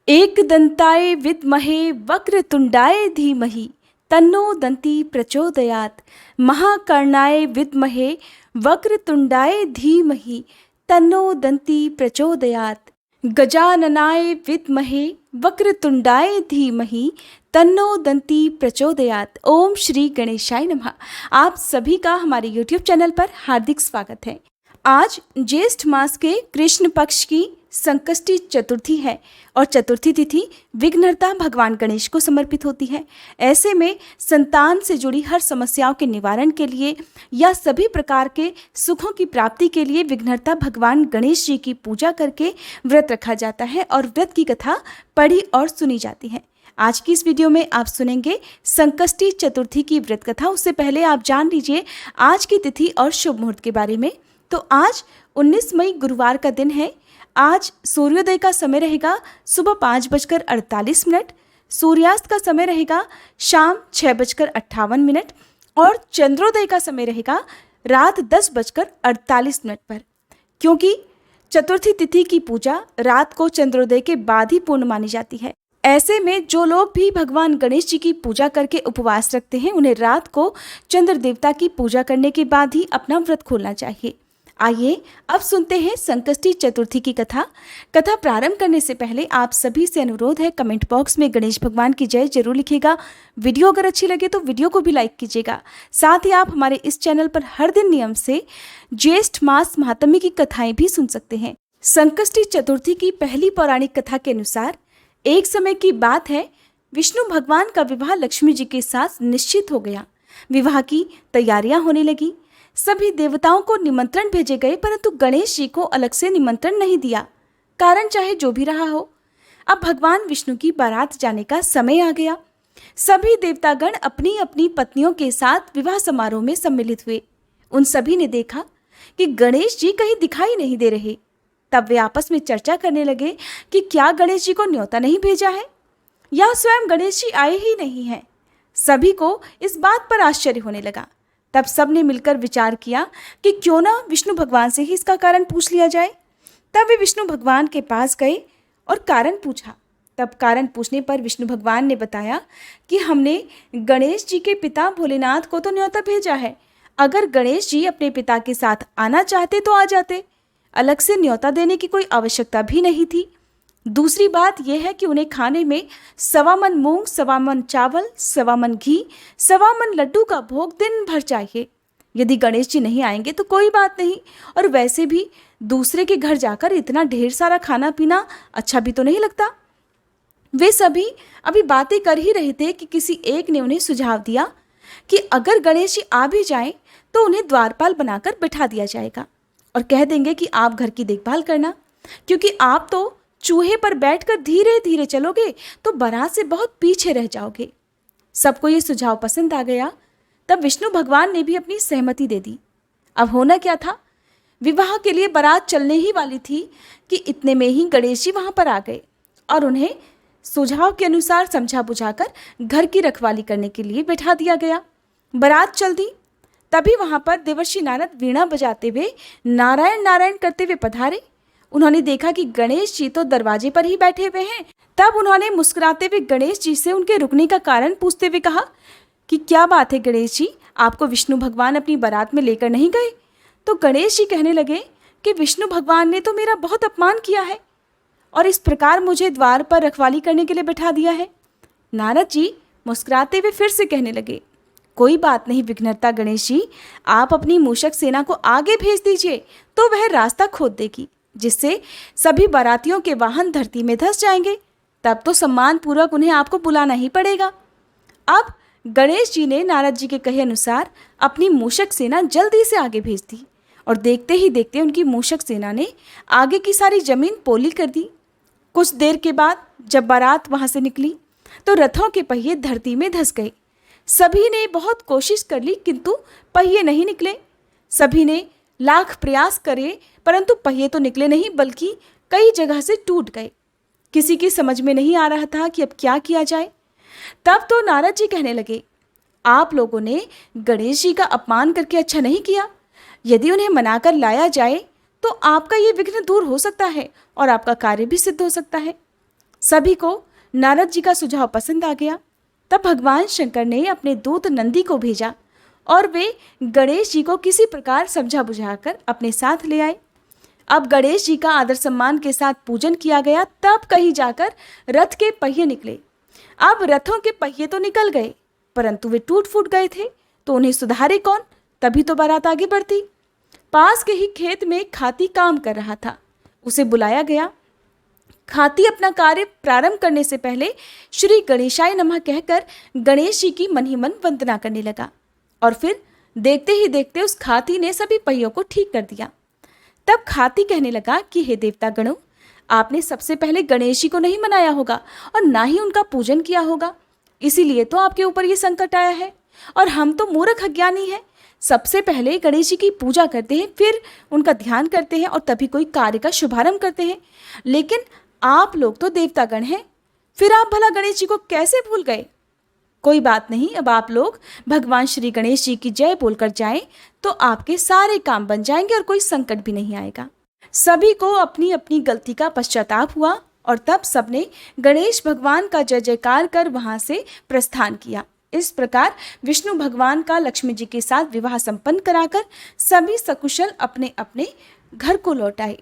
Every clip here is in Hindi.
एकदन्ताय विद्महे वक्रतुण्डाय धीमहि तन्नो दन्ती प्रचोदयात्। महाकर्णाय विद्महे वक्रतुण्डाय धीमहि तन्नो दन्ती प्रचोदयात्। गजाननाय विद्महे वक्रतुण्डाय धीमहि तन्नो दन्ती प्रचोदयात्। ओम श्री गणेशाय नमः। आप सभी का हमारे YouTube चैनल पर हार्दिक स्वागत है। आज ज्येष्ठ मास के कृष्ण पक्ष की संकष्टी चतुर्थी है और चतुर्थी तिथि विघ्नहर्ता भगवान गणेश को समर्पित होती है। ऐसे में संतान से जुड़ी हर समस्याओं के निवारण के लिए या सभी प्रकार के सुखों की प्राप्ति के लिए विघ्नहर्ता भगवान गणेश जी की पूजा करके व्रत रखा जाता है और व्रत की कथा पढ़ी और सुनी जाती है। आज की इस वीडियो में आप सुनेंगे संकष्टी चतुर्थी की व्रत कथा। उससे पहले आप जान लीजिए आज की तिथि और शुभ मुहूर्त के बारे में। तो आज 19 मई गुरुवार का दिन है। आज सूर्योदय का समय रहेगा सुबह 5:48, सूर्यास्त का समय रहेगा शाम 6:58 और चंद्रोदय का समय रहेगा रात 10:48 पर। क्योंकि चतुर्थी तिथि की पूजा रात को चंद्रोदय के बाद ही पूर्ण मानी जाती है। ऐसे में जो लोग भी भगवान गणेश जी की पूजा करके उपवास रखते हैं उन्हें रात को चंद्र देवता की पूजा करने के बाद ही अपना व्रत खोलना चाहिए। आइए अब सुनते हैं संकष्टी चतुर्थी की कथा। कथा प्रारंभ करने से पहले आप सभी से अनुरोध है, कमेंट बॉक्स में गणेश भगवान की जय जरूर लिखिएगा। वीडियो अगर अच्छी लगे तो वीडियो को भी लाइक कीजिएगा। साथ ही आप हमारे इस चैनल पर हर दिन नियम से ज्येष्ठ मास महात्म्य की कथाएं भी सुन सकते हैं। संकष्टी चतुर्थी की पहली पौराणिक कथा के अनुसार एक समय की बात है, विष्णु भगवान का विवाह लक्ष्मी जी के साथ निश्चित हो गया। विवाह की तैयारियां होने लगी। सभी देवताओं को निमंत्रण भेजे गए, परंतु गणेश जी को अलग से निमंत्रण नहीं दिया। कारण चाहे जो भी रहा हो, अब भगवान विष्णु की बारात जाने का समय आ गया। सभी देवतागण अपनी अपनी पत्नियों के साथ विवाह समारोह में सम्मिलित हुए। उन सभी ने देखा कि गणेश जी कहीं दिखाई नहीं दे रहे। तब वे आपस में चर्चा करने लगे कि क्या गणेश जी को न्योता नहीं भेजा है या स्वयं गणेश जी आए ही नहीं हैं। सभी को इस बात पर आश्चर्य होने लगा। तब सबने मिलकर विचार किया कि क्यों ना विष्णु भगवान से ही इसका कारण पूछ लिया जाए। तब वे विष्णु भगवान के पास गए और कारण पूछा। तब कारण पूछने पर विष्णु भगवान ने बताया कि हमने गणेश जी के पिता भोलेनाथ को तो न्योता भेजा है। अगर गणेश जी अपने पिता के साथ आना चाहते तो आ जाते, अलग से न्योता देने की कोई आवश्यकता भी नहीं थी। दूसरी बात यह है कि उन्हें खाने में 1.25 मन मूंग, 1.25 मन चावल, 1.25 मन घी, 1.25 मन लड्डू का भोग दिन भर चाहिए। यदि गणेश जी नहीं आएंगे तो कोई बात नहीं, और वैसे भी दूसरे के घर जाकर इतना ढेर सारा खाना पीना अच्छा भी तो नहीं लगता। वे सभी अभी बातें कर ही रहे थे कि किसी एक ने उन्हें सुझाव दिया कि अगर गणेश जी आ भी जाएं तो उन्हें द्वारपाल बनाकर बिठा दिया जाएगा और कह देंगे कि आप घर की देखभाल करना, क्योंकि आप तो चूहे पर बैठकर धीरे धीरे चलोगे तो बारात से बहुत पीछे रह जाओगे। सबको ये सुझाव पसंद आ गया। तब विष्णु भगवान ने भी अपनी सहमति दे दी। अब होना क्या था, विवाह के लिए बारात चलने ही वाली थी कि इतने में ही गणेश जी वहां पर आ गए और उन्हें सुझाव के अनुसार समझा बुझाकर घर की रखवाली करने के लिए बैठा दिया गया। बारात चल दी। तभी वहां पर देवर्षि नारद वीणा बजाते हुए नारायण नारायण करते हुए पधारे। उन्होंने देखा कि गणेश जी तो दरवाजे पर ही बैठे हुए हैं। तब उन्होंने मुस्कुराते हुए गणेश जी से उनके रुकने का कारण पूछते हुए कहा कि क्या बात है गणेश जी, आपको विष्णु भगवान अपनी बारात में लेकर नहीं गए? तो गणेश जी कहने लगे कि विष्णु भगवान ने तो मेरा बहुत अपमान किया है और इस प्रकार मुझे द्वार पर रखवाली करने के लिए बैठा दिया है। नारद जी मुस्कुराते हुए फिर से कहने लगे, कोई बात नहीं विघ्नहर्ता गणेश जी, आप अपनी मूषक सेना को आगे भेज दीजिए तो वह रास्ता खोद देगी, जिससे सभी बारातियों के वाहन धरती में धंस जाएंगे। तब तो सम्मान पूर्वक उन्हें आपको बुलाना ही पड़ेगा। अब गणेश जी ने नारद जी के कहे अनुसार अपनी मूषक सेना जल्दी से आगे भेज दी और देखते ही देखते उनकी मूषक सेना ने आगे की सारी जमीन पोली कर दी। कुछ देर के बाद जब बारात वहां से निकली तो रथों के पहिए धरती में धंस गए। सभी ने बहुत कोशिश कर ली किंतु पहिए नहीं निकले। सभी ने लाख प्रयास करे परंतु पहिए तो निकले नहीं, बल्कि कई जगह से टूट गए। किसी की समझ में नहीं आ रहा था कि अब क्या किया जाए। तब तो नारद जी कहने लगे, आप लोगों ने गणेश जी का अपमान करके अच्छा नहीं किया। यदि उन्हें मनाकर लाया जाए तो आपका ये विघ्न दूर हो सकता है और आपका कार्य भी सिद्ध हो सकता है। सभी को नारद जी का सुझाव पसंद आ गया। तब भगवान शंकर ने अपने दूत नंदी को भेजा और वे गणेश जी को किसी प्रकार समझा बुझाकर अपने साथ ले आए। अब गणेश जी का आदर सम्मान के साथ पूजन किया गया। तब कहीं जाकर रथ के पहिए निकले। अब रथों के पहिए तो निकल गए, परंतु वे टूट फूट गए थे, तो उन्हें सुधारे कौन? तभी तो बारात आगे बढ़ती। पास के ही खेत में खाती काम कर रहा था। उसे बुलाया गया। खाती अपना कार्य प्रारंभ करने से पहले श्री गणेशाय नमः कहकर गणेश जी की मन ही मन वंदना करने लगा और फिर देखते ही देखते उस खाती ने सभी पहियों को ठीक कर दिया। तब खाती कहने लगा कि हे देवता गणों, आपने सबसे पहले गणेश जी को नहीं मनाया होगा और ना ही उनका पूजन किया होगा, इसीलिए तो आपके ऊपर ये संकट आया है। और हम तो मूर्ख अज्ञानी हैं। सबसे पहले गणेश जी की पूजा करते हैं, फिर उनका ध्यान करते हैं और तभी कोई कार्य का शुभारंभ करते हैं। लेकिन आप लोग तो देवतागण हैं, फिर आप भला गणेश जी को कैसे भूल गए? कोई बात नहीं, अब आप लोग भगवान श्री गणेश जी की जय बोलकर जाएं तो आपके सारे काम बन जाएंगे और कोई संकट भी नहीं आएगा। सभी को अपनी अपनी गलती का पश्चाताप हुआ और तब सबने गणेश भगवान का जय जयकार कर वहां से प्रस्थान किया। इस प्रकार विष्णु भगवान का लक्ष्मी जी के साथ विवाह संपन्न कराकर सभी सकुशल अपने अपने घर को लौट आए।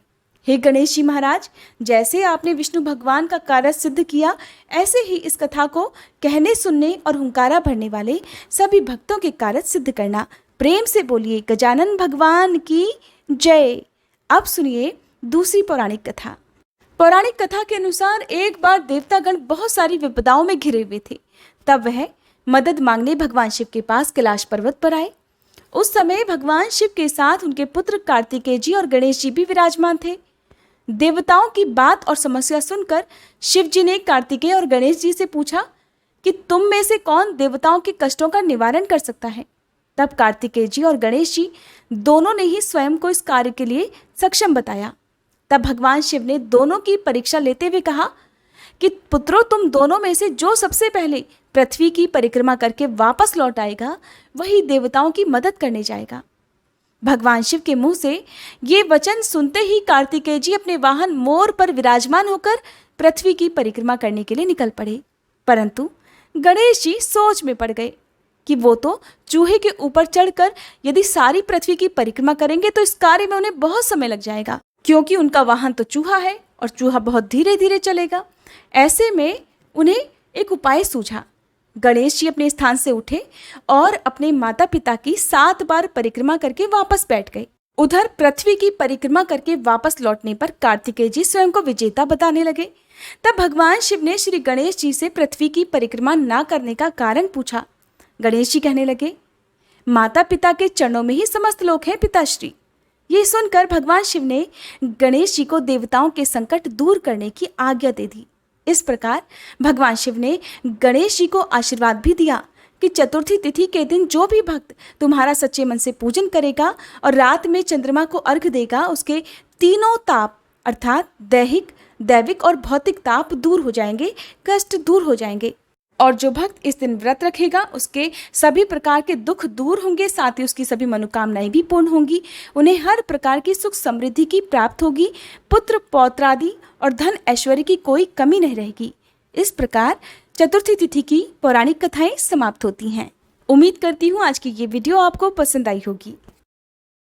हे गणेश जी महाराज, जैसे आपने विष्णु भगवान का कार्य सिद्ध किया, ऐसे ही इस कथा को कहने सुनने और हुंकारा भरने वाले सभी भक्तों के कार्य सिद्ध करना। प्रेम से बोलिए गजानन भगवान की जय। अब सुनिए दूसरी पौराणिक कथा। पौराणिक कथा के अनुसार एक बार देवतागण बहुत सारी विपदाओं में घिरे हुए थे। तब वह मदद मांगने भगवान शिव के पास कैलाश पर्वत पर आए। उस समय भगवान शिव के साथ उनके पुत्र कार्तिकेय जी और गणेश जी भी विराजमान थे। देवताओं की बात और समस्या सुनकर शिव जी ने कार्तिकेय और गणेश जी से पूछा कि तुम में से कौन देवताओं के कष्टों का निवारण कर सकता है। तब कार्तिकेय जी और गणेश जी दोनों ने ही स्वयं को इस कार्य के लिए सक्षम बताया। तब भगवान शिव ने दोनों की परीक्षा लेते हुए कहा कि पुत्रों, तुम दोनों में से जो सबसे पहले पृथ्वी की परिक्रमा करके वापस लौट आएगा, वही देवताओं की मदद करने जाएगा। भगवान शिव के मुंह से ये वचन सुनते ही कार्तिकेय जी अपने वाहन मोर पर विराजमान होकर पृथ्वी की परिक्रमा करने के लिए निकल पड़े। परंतु गणेश जी सोच में पड़ गए कि वो तो चूहे के ऊपर चढ़कर यदि सारी पृथ्वी की परिक्रमा करेंगे तो इस कार्य में उन्हें बहुत समय लग जाएगा, क्योंकि उनका वाहन तो चूहा है और चूहा बहुत धीरे धीरे चलेगा। ऐसे में उन्हें एक उपाय सूझा। गणेश जी अपने स्थान से उठे और अपने माता पिता की 7 बार परिक्रमा करके वापस बैठ गए। उधर पृथ्वी की परिक्रमा करके वापस लौटने पर कार्तिकेय जी स्वयं को विजेता बताने लगे। तब भगवान शिव ने श्री गणेश जी से पृथ्वी की परिक्रमा ना करने का कारण पूछा। गणेश जी कहने लगे, माता पिता के चरणों में ही समस्त लोक हैं पिताश्री। ये सुनकर भगवान शिव ने गणेश जी को देवताओं के संकट दूर करने की आज्ञा दे दी। इस प्रकार भगवान शिव ने गणेश जी को आशीर्वाद भी दिया कि चतुर्थी तिथि के दिन जो भी भक्त तुम्हारा सच्चे मन से पूजन करेगा और रात में चंद्रमा को अर्घ देगा, उसके तीनों ताप अर्थात दैहिक, दैविक और भौतिक ताप दूर हो जाएंगे, कष्ट दूर हो जाएंगे। और जो भक्त इस दिन व्रत रखेगा उसके सभी प्रकार के दुख दूर होंगे, साथ ही उसकी सभी मनोकामनाएं भी पूर्ण होंगी। उन्हें हर प्रकार की सुख समृद्धि की प्राप्त होगी, पुत्र पौत्रादि और धन ऐश्वर्य की कोई कमी नहीं रहेगी। इस प्रकार चतुर्थी तिथि की पौराणिक कथाएं समाप्त होती हैं। उम्मीद करती हूँ आज की ये वीडियो आपको पसंद आई होगी।